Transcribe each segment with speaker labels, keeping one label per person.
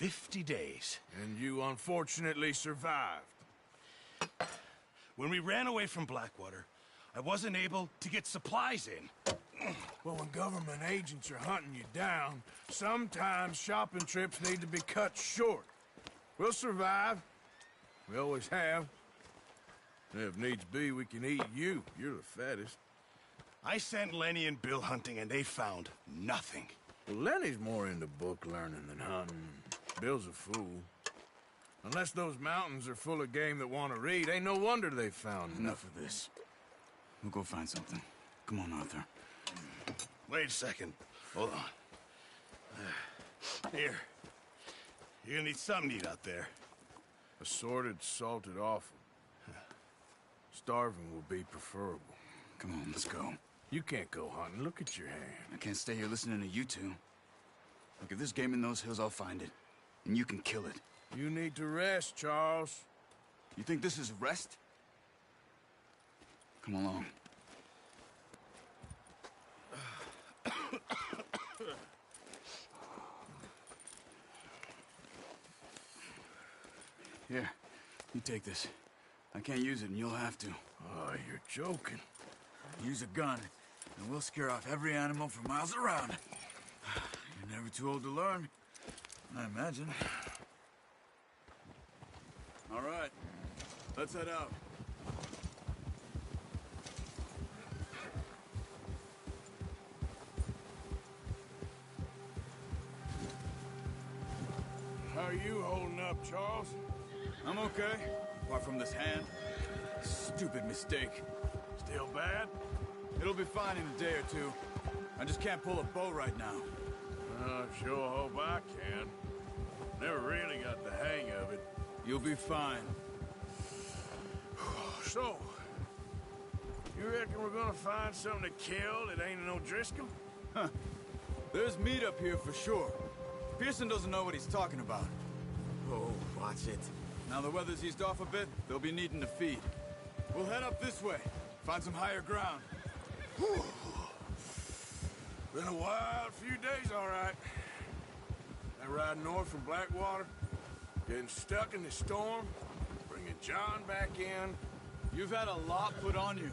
Speaker 1: 50 days.
Speaker 2: And you unfortunately survived.
Speaker 1: When we ran away from Blackwater, I wasn't able to get supplies in.
Speaker 2: Well, when government agents are hunting you down, sometimes shopping trips need to be cut short. We'll survive. We always have. And if needs be, we can eat you. You're the fattest.
Speaker 1: I sent Lenny and Bill hunting, and they found nothing.
Speaker 2: Well, Lenny's more into book learning than hunting. Bill's a fool. Unless those mountains are full of game that want to read, ain't no wonder they found
Speaker 3: Enough of this. We'll go find something. Come on, Arthur.
Speaker 1: Wait a second. Hold on. Here. You're gonna need something to eat out there.
Speaker 2: Assorted, salted offal. Starving will be preferable.
Speaker 3: Come on, let's go.
Speaker 2: You can't go hunting. Look at your hand.
Speaker 3: I can't stay here listening to you two. Look, if there's game in those hills, I'll find it. And you can kill it.
Speaker 2: You need to rest, Charles.
Speaker 3: You think this is rest? Come along. Here, you take this. I can't use it, and you'll have to.
Speaker 2: Oh, you're joking.
Speaker 3: Use a gun, and we'll scare off every animal for miles around. You're never too old to learn, I imagine. All right, let's head out.
Speaker 2: How are you holding up, Charles?
Speaker 3: I'm okay, apart from this hand. Stupid mistake.
Speaker 2: Still bad?
Speaker 3: It'll be fine in a day or two. I just can't pull a bow right now.
Speaker 2: I sure hope I can. Never really got the hang of it.
Speaker 3: You'll be fine.
Speaker 2: So, you reckon we're gonna find something to kill that ain't no Driscoll?
Speaker 3: Huh. There's meat up here for sure. Pearson doesn't know what he's talking about.
Speaker 4: Oh, watch it.
Speaker 3: Now the weather's eased off a bit, they'll be needing to feed. We'll head up this way, find some higher ground.
Speaker 2: Whew. Been a wild few days, all right. That ride north from Blackwater, getting stuck in the storm, bringing John back in.
Speaker 3: You've had a lot put on you.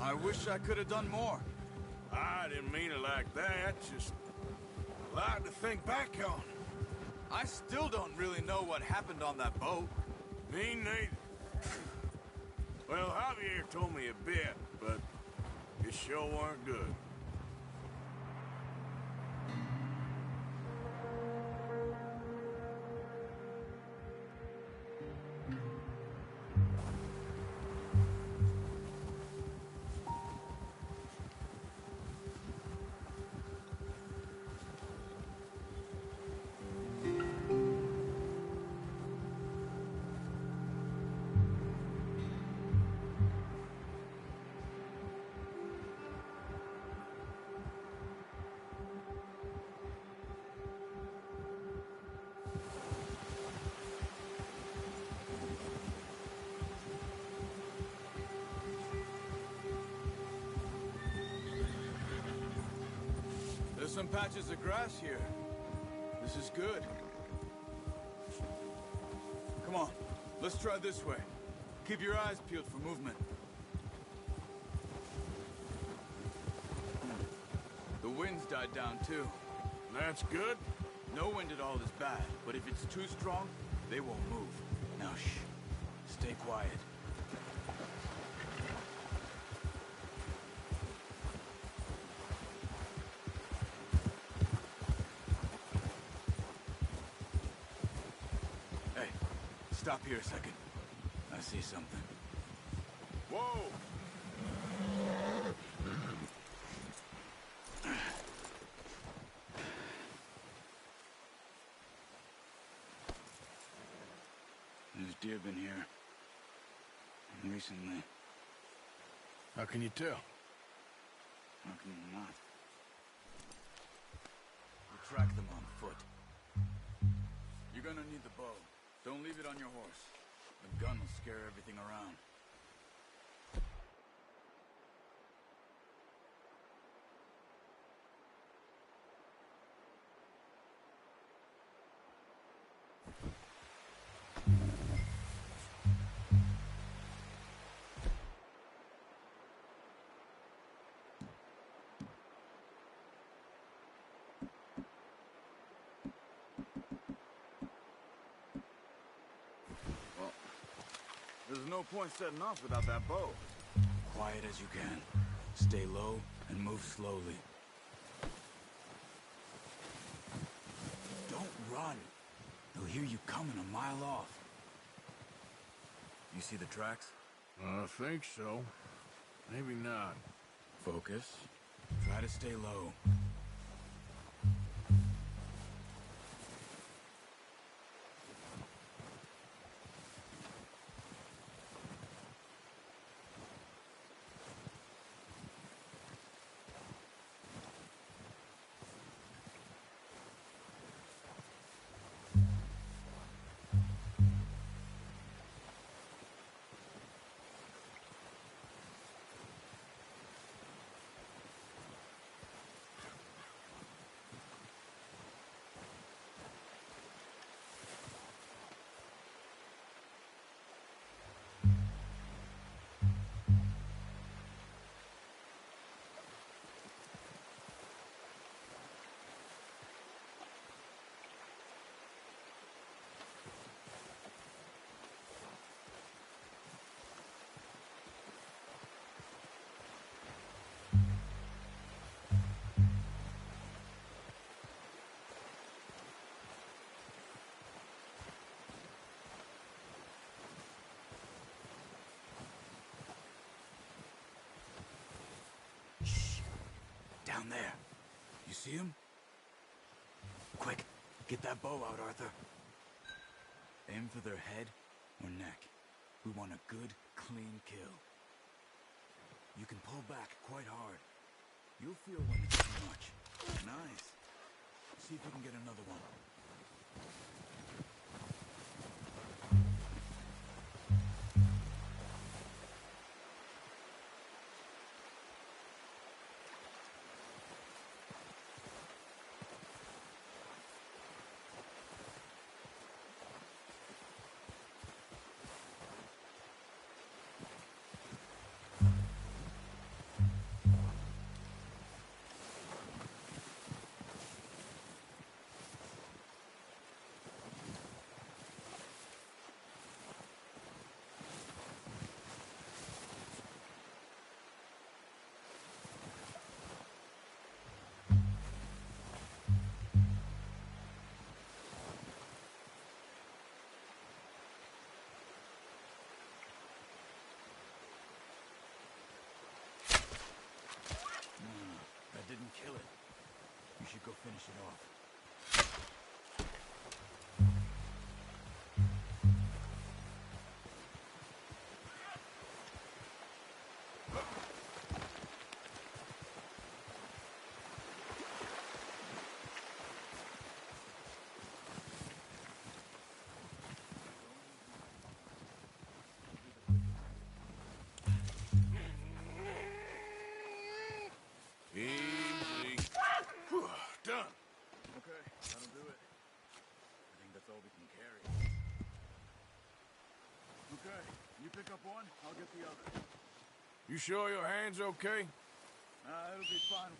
Speaker 3: I wish I could have done more.
Speaker 2: I didn't mean it like that, just a lot to think back on.
Speaker 3: I still don't really know what happened on that boat.
Speaker 2: Me neither. Well, Javier told me a bit, but it sure weren't good.
Speaker 3: There's some patches of grass here. This is good. Come on, let's try this way. Keep your eyes peeled for movement. The wind's died down too.
Speaker 2: That's good.
Speaker 3: No wind at all is bad, but if it's too strong, they won't move. Now shh, stay quiet. Hey, stop here a second. I see something.
Speaker 2: Whoa!
Speaker 3: There's deer been here. Recently.
Speaker 2: How can you tell?
Speaker 3: How can you not? We'll track them on foot. You're gonna need the bow. Don't leave it on your horse. The gun will scare everything around. There's no point setting off without that bow.
Speaker 4: Quiet as you can. Stay low and move slowly. Don't run. They'll hear you coming a mile off. You see the tracks?
Speaker 2: I think so. Maybe not.
Speaker 4: Focus. Try to stay low. Down there. You see him? Quick, get that bow out, Arthur. Aim for their head or neck. We want a good, clean kill. You can pull back quite hard. You'll feel when it's too much. Nice. See if you can get another one. That didn't kill it. You should go finish it off.
Speaker 2: Easy. Whew, done.
Speaker 3: Okay, that'll do it. I think that's all we can carry. Okay, you pick up one, I'll get the other.
Speaker 2: You sure your hand's okay?
Speaker 3: It'll be fine.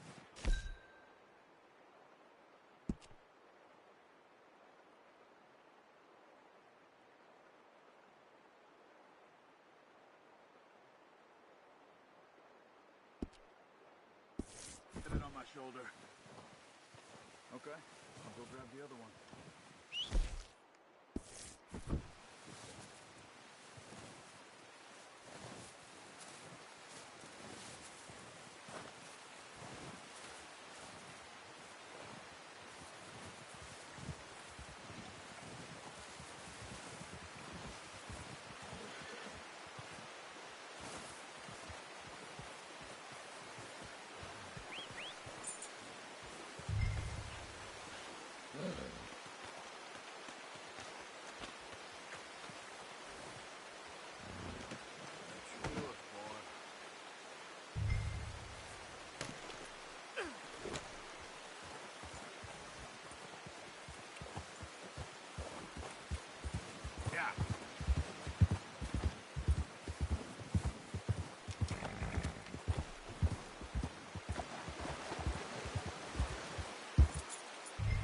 Speaker 3: Put it on my shoulder. Okay, I'll go grab the other one.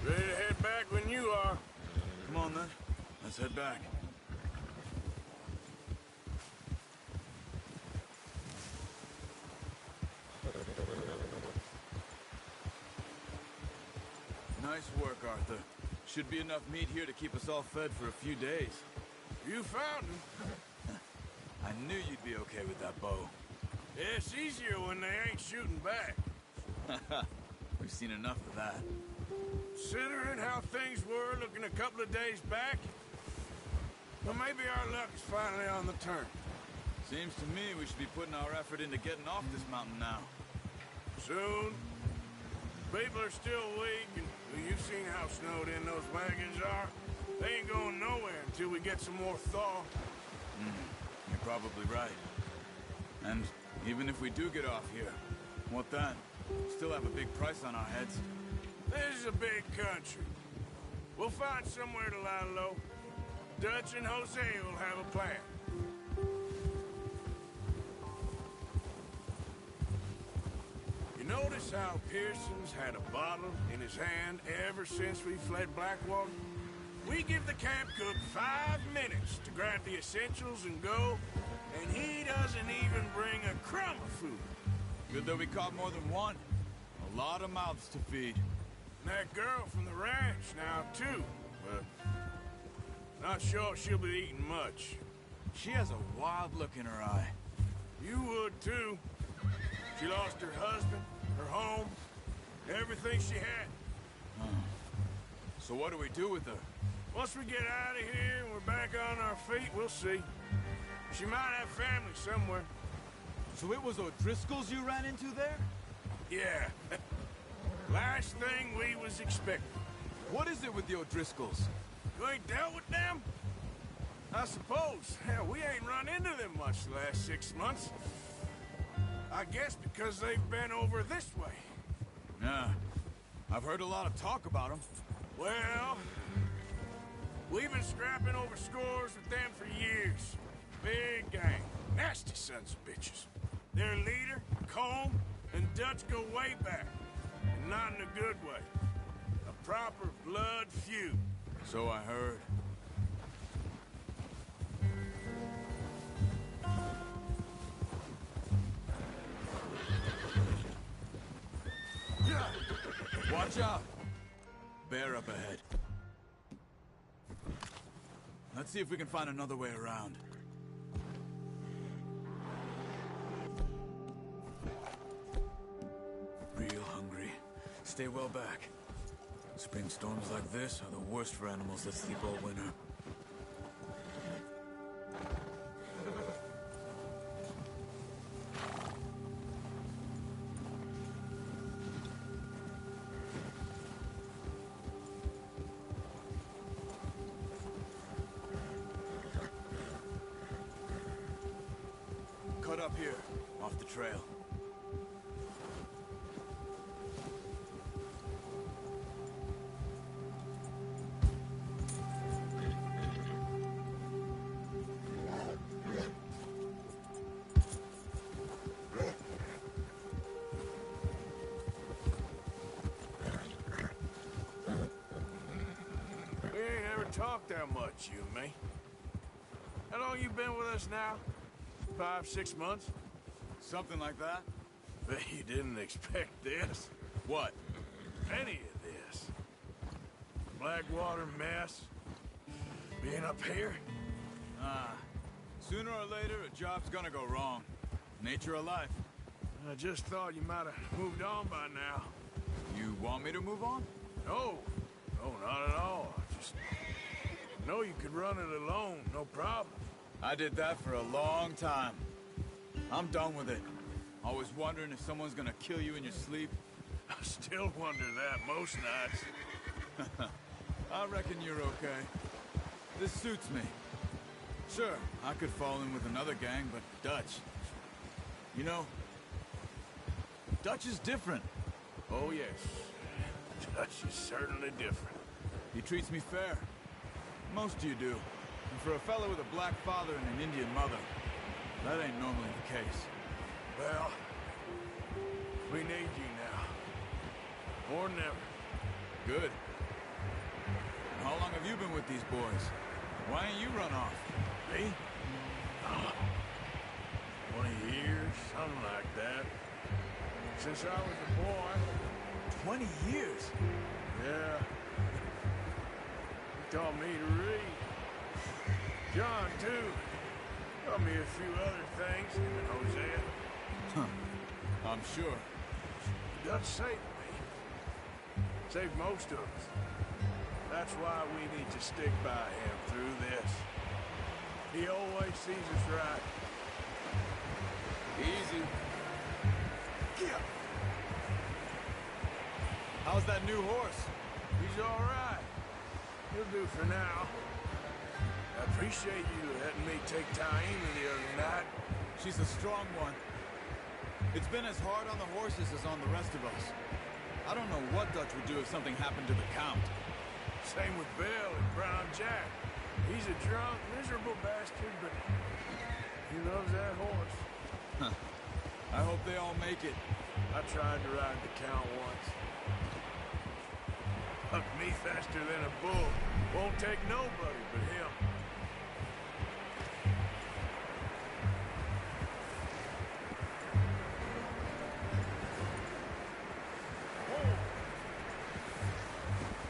Speaker 2: Ready to head back when you are.
Speaker 3: Come on then, let's head back. Nice work, Arthur. Should be enough meat here to keep us all fed for a few days.
Speaker 2: You found him.
Speaker 3: I knew you'd be okay with that bow.
Speaker 2: It's easier when they ain't shooting back.
Speaker 3: We've seen enough of that.
Speaker 2: Considering how things were looking a couple of days back, well, maybe our luck is finally on the turn.
Speaker 3: Seems to me we should be putting our effort into getting off this mountain now.
Speaker 2: Soon. People are still weak, and well, you've seen how snowed in those wagons are. They ain't going nowhere until we get some more thaw.
Speaker 3: You're probably right. And even if we do get off here, what then? Still have a big price on our heads.
Speaker 2: This is a big country. We'll find somewhere to lie low. Dutch and Jose will have a plan. You notice how Pearson's had a bottle in his hand ever since we fled Blackwater? We give the camp cook 5 minutes to grab the essentials and go, and he doesn't even bring a crumb of food.
Speaker 3: Good that we caught more than one. A lot of mouths to feed.
Speaker 2: And that girl from the ranch now, too. But not sure she'll be eating much.
Speaker 3: She has a wild look in her eye.
Speaker 2: You would, too. She lost her husband, her home, everything she had.
Speaker 3: So what do we do with her?
Speaker 2: Once we get out of here and we're back on our feet, we'll see. She might have family somewhere.
Speaker 3: So it was O'Driscoll's you ran into there?
Speaker 2: Yeah. Last thing we was expecting.
Speaker 3: What is it with the O'Driscolls?
Speaker 2: You ain't dealt with them? I suppose. Hell, we ain't run into them much the last 6 months. I guess because they've been over this way.
Speaker 3: Yeah. I've heard a lot of talk about them.
Speaker 2: Well, we've been scrapping over scores with them for years. Big gang. Nasty sons of bitches. Their leader, Combe, and Dutch go way back. And not in a good way. A proper blood feud.
Speaker 3: So I heard. Watch out! Bear up ahead. Let's see if we can find another way around. Real hungry. Stay well back. Spring storms like this are the worst for animals that sleep all winter. Cut up here, off the trail.
Speaker 2: We ain't ever talked that much, you and me. How long you been with us now? 5, 6 months?
Speaker 3: Something like that?
Speaker 2: Bet you didn't expect this.
Speaker 3: What?
Speaker 2: Any of this. Blackwater mess. Being up here.
Speaker 3: Sooner or later, a job's gonna go wrong. Nature of life.
Speaker 2: I just thought you might have moved on by now.
Speaker 3: You want me to move on?
Speaker 2: No. No, not at all. I just know you could run it alone, no problem.
Speaker 3: I did that for a long time. I'm done with it. Always wondering if someone's gonna kill you in your sleep.
Speaker 2: I still wonder that most nights.
Speaker 3: I reckon you're okay. This suits me. Sure, I could fall in with another gang, but Dutch... You know, Dutch is different.
Speaker 2: Oh, yes. Dutch is certainly different.
Speaker 3: He treats me fair. Most of you do. And for a fellow with a black father and an Indian mother, that ain't normally the case.
Speaker 2: Well, we need you now. More than ever.
Speaker 3: Good. And how long have you been with these boys? Why ain't you run off?
Speaker 2: Me? Oh, 20 years, something like that. Since I was a boy.
Speaker 3: 20 years?
Speaker 2: Yeah. He taught me to read. John, too. Taught me a few other things, even Hosea.
Speaker 3: I'm sure.
Speaker 2: Dutch saved me. Saved most of us. That's why we need to stick by him through this. He always sees us right.
Speaker 3: Easy.
Speaker 2: Yeah.
Speaker 3: How's that new horse?
Speaker 2: He's all right. He'll do for now. I appreciate you letting me take Taima the other night.
Speaker 3: She's a strong one. It's been as hard on the horses as on the rest of us. I don't know what Dutch would do if something happened to the Count.
Speaker 2: Same with Bill and Brown Jack. He's a drunk, miserable bastard, but he loves that horse.
Speaker 3: I hope they all make it.
Speaker 2: I tried to ride the Count once. Hucked me faster than a bull. Won't take nobody but him.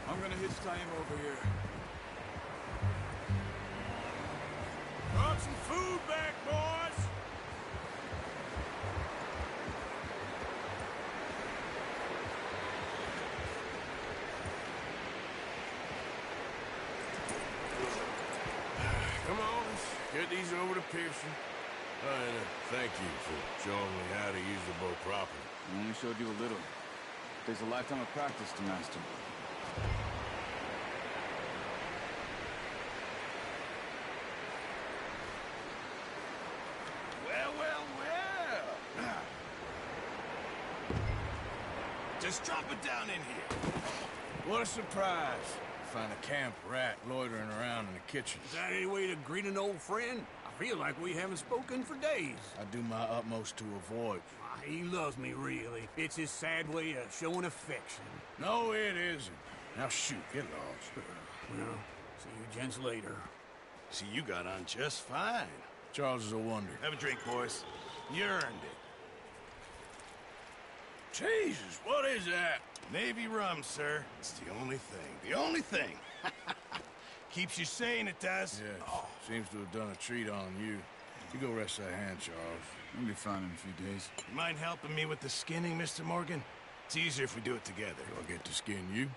Speaker 3: I'm gonna hitch tie him over here.
Speaker 2: Brought some food back, boys! Come on, let's get these over to Pearson. And thank you for showing me how to use the bow properly.
Speaker 3: I only showed you a little. Takes a lifetime of practice to master.
Speaker 1: Well, well, well. Just drop it down in here.
Speaker 2: What a surprise. Find a camp rat loitering around in the kitchen.
Speaker 5: Is that any way to greet an old friend? I feel like we haven't spoken for days.
Speaker 2: I do my utmost to avoid.
Speaker 5: He loves me, really. It's his sad way of showing affection.
Speaker 2: No, it isn't. Now shoot, get lost.
Speaker 5: Well, see you gents later.
Speaker 1: See, you got on just fine.
Speaker 2: Charles is a wonder.
Speaker 1: Have a drink, boys. You earned it.
Speaker 2: Jesus, what is that?
Speaker 1: Navy rum, sir. It's the only thing. The only thing. Keeps you sane, it does.
Speaker 2: Yes, seems to have done a treat on you. You go rest that hand, Charles.
Speaker 3: I'll be fine in a few days.
Speaker 1: You mind helping me with the skinning, Mr. Morgan? It's easier if we do it together.
Speaker 2: Do I get to skin you?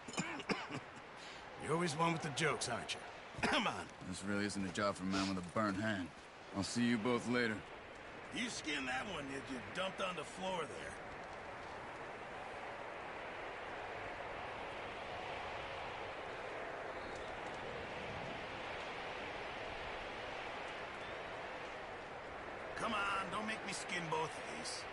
Speaker 1: You're always one with the jokes, aren't you? Come on.
Speaker 3: This really isn't a job for a man with a burnt hand. I'll see you both later.
Speaker 1: You skinned that one you dumped on the floor there. Come on, don't make me skin both of these.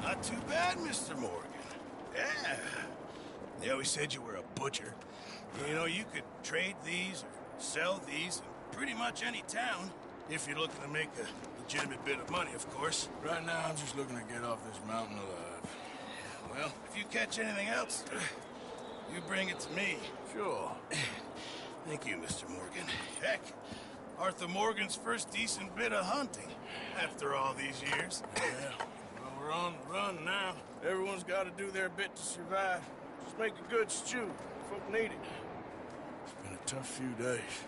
Speaker 1: Not too bad, Mr. Morgan. Yeah. They always said you were a butcher. You know, you could trade these or sell these in pretty much any town, if you're looking to make a legitimate bit of money, of course.
Speaker 2: Right now, I'm just looking to get off this mountain alive.
Speaker 1: Well, if you catch anything else, you bring it to me.
Speaker 2: Sure.
Speaker 1: Thank you, Mr. Morgan. Heck, Arthur Morgan's first decent bit of hunting after all these years.
Speaker 2: Yeah. Well, we're on the run now. Everyone's got to do their bit to survive. Just make a good stew. Folk need it. It's been a tough few days.